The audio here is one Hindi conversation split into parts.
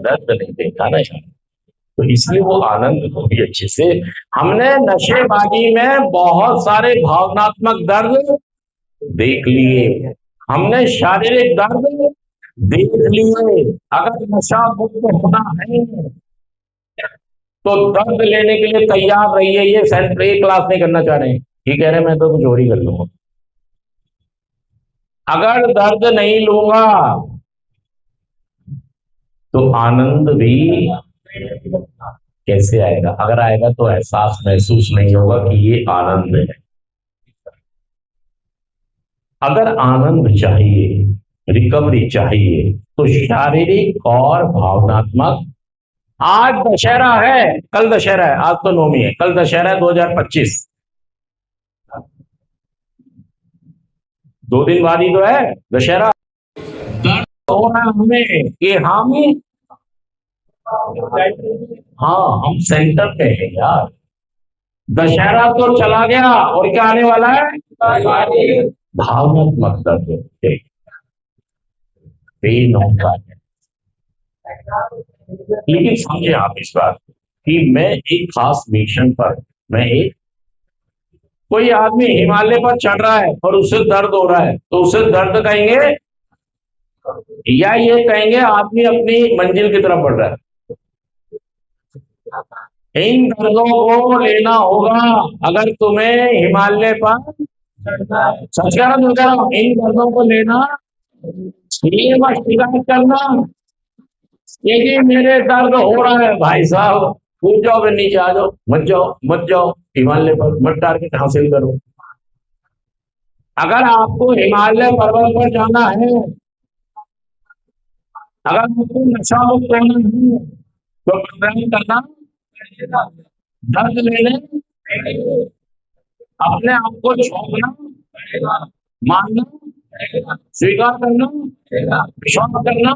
दर्द नहीं देखा ना यार, तो इसलिए वो आनंद को भी अच्छे से हमने नशेबाजी में बहुत सारे भावनात्मक दर्द देख लिए, हमने शारीरिक दर्द देख लिए। अगर नशा मुक्त होना है तो दर्द लेने के लिए तैयार रहिए। ये सेंटर एक क्लास नहीं करना चाह रहे हैं, ये कह रहे हैं मैं तो कुछ और ही कर लूंगा। अगर दर्द नहीं लूंगा तो आनंद भी कैसे आएगा? अगर आएगा तो एहसास महसूस नहीं होगा कि ये आनंद है। अगर आनंद चाहिए, रिकवरी चाहिए, तो शारीरिक और भावनात्मक। आज दशहरा है, कल दशहरा है, आज तो नौमी है, कल दशहरा है 2025, 2 दिन बाद ही तो है दशहरा। दर्द हो रहा है हमें कि हम, हाँ हम सेंटर पे हैं यार। दशहरा तो चला गया और क्या आने वाला है? भावनात्मक दर्द, पेन होता है। लेकिन समझे आप इस बात कि मैं एक खास मिशन पर, मैं एक, कोई आदमी हिमालय पर चढ़ रहा है और उससे दर्द हो रहा है, तो उसे दर्द कहेंगे या ये कहेंगे आदमी अपनी मंजिल की तरफ बढ़ रहा है? इन दर्दों को लेना होगा अगर तुम्हें हिमालय पर, सच कह रहा हूं, इन दर्दों को लेना, ये मत शिकायत करना ये कि मेरे दर्द हो रहा है। भाई साहब कूद जाओ, फिर नीचे आ जाओ, मत जाओ मत जाओ हिमालय पर, मत टारगेट हासिल करो। अगर आपको हिमालय पर्वत पर जाना है, अगर आपको नशा मुक्त होना है, तो प्रोग्राम करना, दर्द लेने, अपने आप को छोड़ना, मानना, स्वीकार करना, विश्वास करना,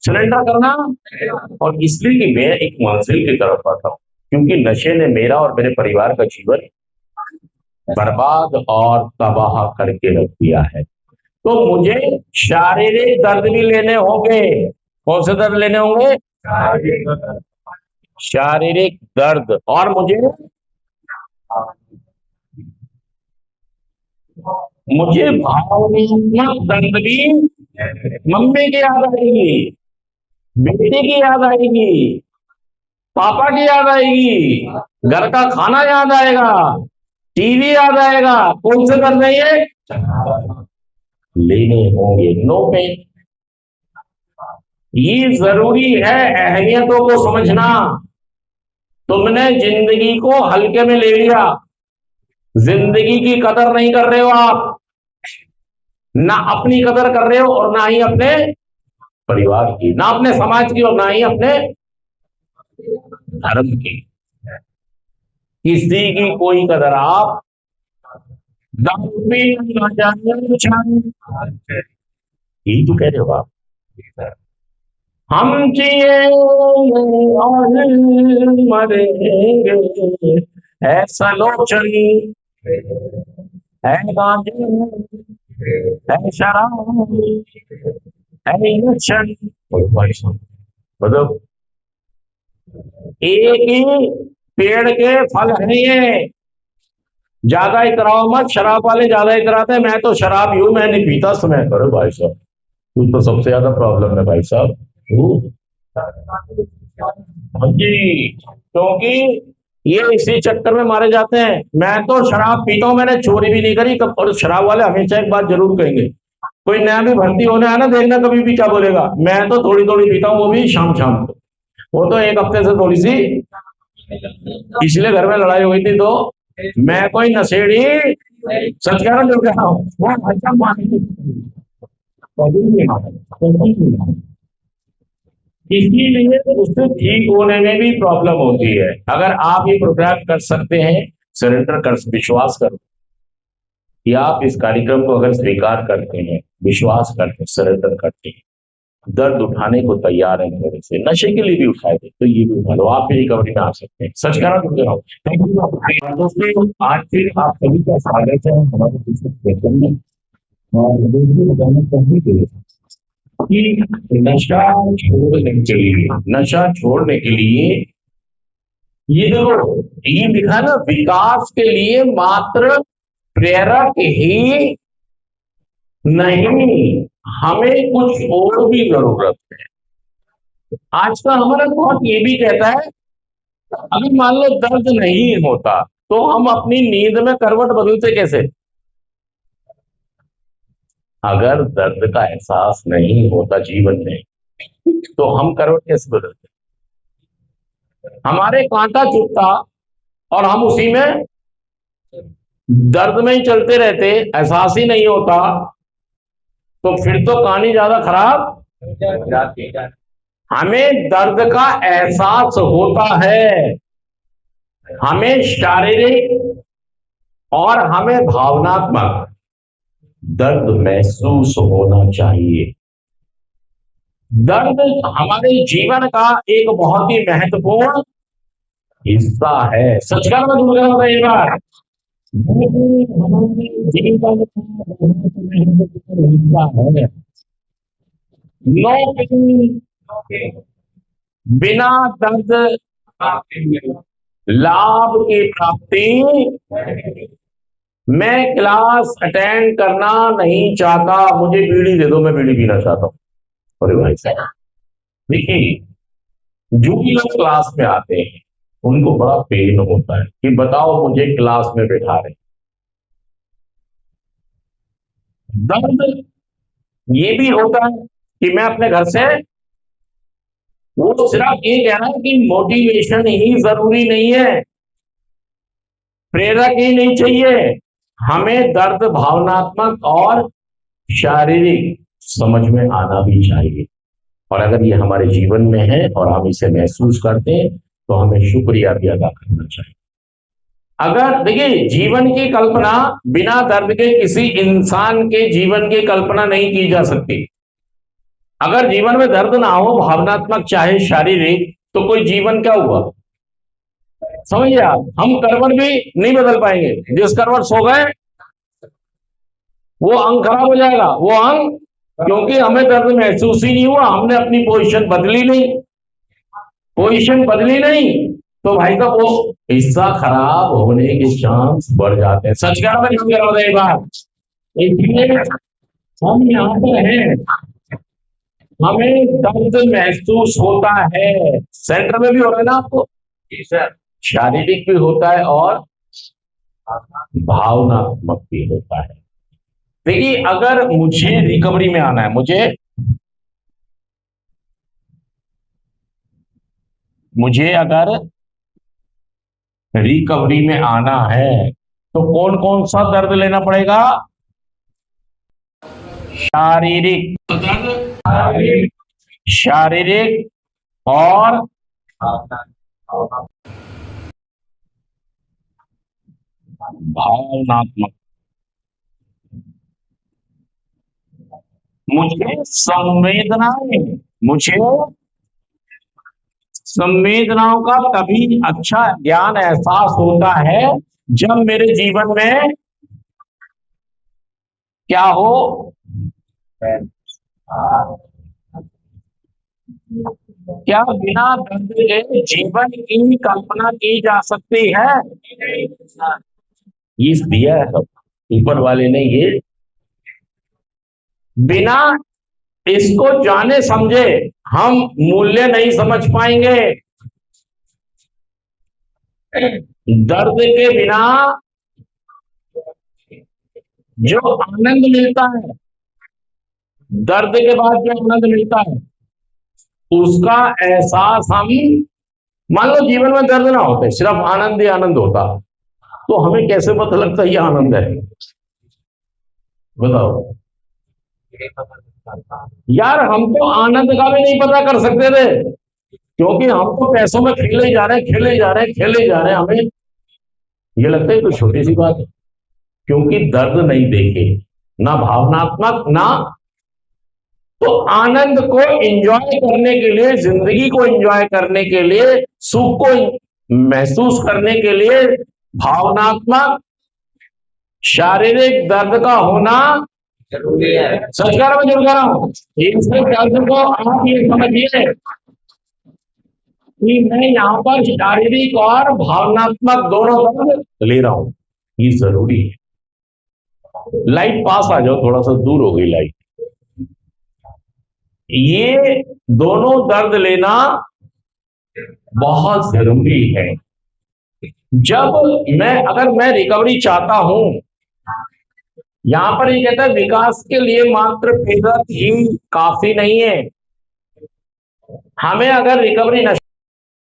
सरेंडर करना। और इसलिए कि मैं एक मंजिल की तरफ आता हूं, क्योंकि नशे ने मेरा और मेरे परिवार का जीवन बर्बाद और तबाह करके रख दिया है। तो मुझे शारीरिक दर्द भी लेने होंगे। कौन से दर्द लेने होंगे? शारीरिक दर्द। और मुझे भावनात्मक दर्द भी, मम्मी की याद आएगी, बेटी की याद आएगी, पापा की याद आएगी, घर का खाना याद आएगा, टीवी याद आएगा। कौन से दर्द है ये? लेने होंगे। No pain. ये जरूरी है अहमियतों को समझना। तुमने जिंदगी को हल्के में ले लिया, जिंदगी की कदर नहीं कर रहे हो आप, ना अपनी कदर कर रहे हो और ना ही अपने परिवार की, ना अपने समाज की और ना ही अपने धर्म की। किसी की कोई कदर आप दारू पी ना जाने, यही तो कह रहे हो आप। हम जिए और मरेंगे, ऐसा लोचन है गांजे, है शराब, है इंजेक्शन। मतलब एक ही पेड़ के फल है ये। ज्यादा इतराओ मत, शराब वाले ज्यादा इतराते हैं, मैं तो शराब यूं मैं नहीं पीता समय करो भाई साहब, तू तो सबसे ज्यादा प्रॉब्लम है भाई साहब तू। हाँ जी, क्योंकि ये इसी चक्कर में मारे जाते हैं। मैं तो शराब पीता हूँ, मैंने चोरी भी नहीं करी कब। और शराब वाले हमेशा एक बात जरूर कहेंगे, कोई नया भी भर्ती होने आया ना, देखना कभी भी क्या बोलेगा, मैं तो थोड़ी थोड़ी पीता हूँ, वो भी शाम शाम को। वो तो एक हफ्ते से थोड़ी सी, इसलिए घर में लड़ाई हुई थी। तो मैं कोई नशेड़ी, सच कह रहा हूँ जो कह रहा हूँ, वो अच्छा मानी कभी नहीं माना, कभी नहीं माना। इसीलिए उससे ठीक होने में भी प्रॉब्लम होती है। अगर आप ये प्रोग्राम कर सकते हैं, सरेंडर कर, विश्वास करो कि आप इस कार्यक्रम को अगर स्वीकार करते हैं, विश्वास करते हैं, सरेंडर करते हैं, दर्द उठाने को तैयार है थोड़े से, नशे के लिए भी उठाए थे तो ये भी उठा लो, आप भी रिकवरी में आ सकते हैं। सच कह रहा हूँ। थैंक यू दोस्तों, आज फिर आप सभी का स्वागत है हमारे सेशन में। और देखिए, कि नशा छोड़ने के लिए ये देखो, ये लिखा ना, विकास के लिए मात्र प्रेरक ही नहीं, हमें कुछ और भी जरूरत है। आज का हमारा थॉट ये भी कहता है, अगर मान लो दर्द नहीं होता तो हम अपनी नींद में करवट बदलते कैसे? अगर दर्द का एहसास नहीं होता जीवन में तो हम करवट कैसे बदलते? हमारे कांटा चुभता और हम उसी में दर्द में ही चलते रहते, एहसास ही नहीं होता, तो फिर तो कहानी ज्यादा खराब जाती है। हमें दर्द का एहसास होता है, हमें शारीरिक और हमें भावनात्मक दर्द महसूस होना चाहिए। दर्द हमारे जीवन का एक बहुत ही महत्वपूर्ण हिस्सा है। सच का मैं दूर कर एक बार, हमारे जीवन का बहुत महत्वपूर्ण हिस्सा है। नो पेन, बिना दर्द लाभ की प्राप्ति। मैं क्लास अटेंड करना नहीं चाहता, मुझे बीड़ी दे दो, मैं बीड़ी पीना चाहता हूँ। अरे भाई साहब, देखिए, जो भी लोग क्लास में आते हैं उनको बड़ा पेन होता है कि बताओ मुझे क्लास में बैठा रहे। दर्द ये भी होता है कि मैं अपने घर से, वो सिर्फ ये कह रहा है कि मोटिवेशन ही जरूरी नहीं है, प्रेरक ही नहीं चाहिए, हमें दर्द भावनात्मक और शारीरिक समझ में आना भी चाहिए। और अगर ये हमारे जीवन में है और हम इसे महसूस करते हैं तो हमें शुक्रिया भी अदा करना चाहिए। अगर देखिए, जीवन की कल्पना बिना दर्द के किसी इंसान के जीवन की कल्पना नहीं की जा सकती। अगर जीवन में दर्द ना हो, भावनात्मक चाहे शारीरिक, तो कोई जीवन क्या हुआ? समझिए आप, हम करवट भी नहीं बदल पाएंगे। जिस करवट सो गए वो अंग खराब हो जाएगा, वो अंग, क्योंकि हमें दर्द महसूस ही नहीं हुआ, हमने अपनी पोजीशन बदली नहीं, पोजीशन बदली नहीं, तो भाई साहब वो हिस्सा खराब होने के चांस बढ़ जाते हैं। सच कह रहा हूं एक बार, इसलिए हम यहाँ पर हैं, हमें दर्द महसूस होता है। सेंटर में भी हो रहा है ना आपको? शारीरिक भी होता है और भावनात्मक भी होता है। देखिए, अगर मुझे रिकवरी में आना है, मुझे अगर रिकवरी में आना है तो कौन कौन सा दर्द लेना पड़ेगा? शारीरिक दर्द, शारीरिक और भावनात्मक। मुझे संवेदनाओं का तभी अच्छा ज्ञान एहसास होता है जब मेरे जीवन में क्या हो, क्या बिना दर्द के जीवन की कल्पना की जा सकती है? ये दिया है सब ऊपर वाले ने, ये बिना इसको जाने समझे हम मूल्य नहीं समझ पाएंगे। दर्द के बिना जो आनंद मिलता है, दर्द के बाद जो आनंद मिलता है, उसका एहसास हम, मान लो जीवन में दर्द ना होते, सिर्फ आनंद ही आनंद होता, तो हमें कैसे पता लगता ये आनंद है? बताओ यार, हम तो आनंद का भी नहीं पता कर सकते थे, क्योंकि हम तो पैसों में खेले ही जा रहे हैं, खेले ही जा रहे हैं, खेले ही जा रहे हैं। हमें ये लगता है कोई छोटी सी बात है, क्योंकि दर्द नहीं देखे, ना भावनात्मक, ना तो आनंद को एंजॉय करने के लिए, जिंदगी को एंजॉय करने के लिए, सुख को महसूस करने के लिए भावनात्मक शारीरिक दर्द का होना जरूरी है। सच कह रहा हूं, झूठ कह रहा हूं? इसके दर्द को आप ये समझिए कि मैं यहाँ पर शारीरिक और भावनात्मक दोनों दर्द ले रहा हूं, ये जरूरी है। लाइट पास आ जाओ, थोड़ा सा दूर हो गई लाइट। ये दोनों दर्द लेना बहुत जरूरी है। जब अगर मैं रिकवरी चाहता हूं, यहां पर ये कहता है विकास के लिए मात्र फिरत ही काफी नहीं है। हमें अगर रिकवरी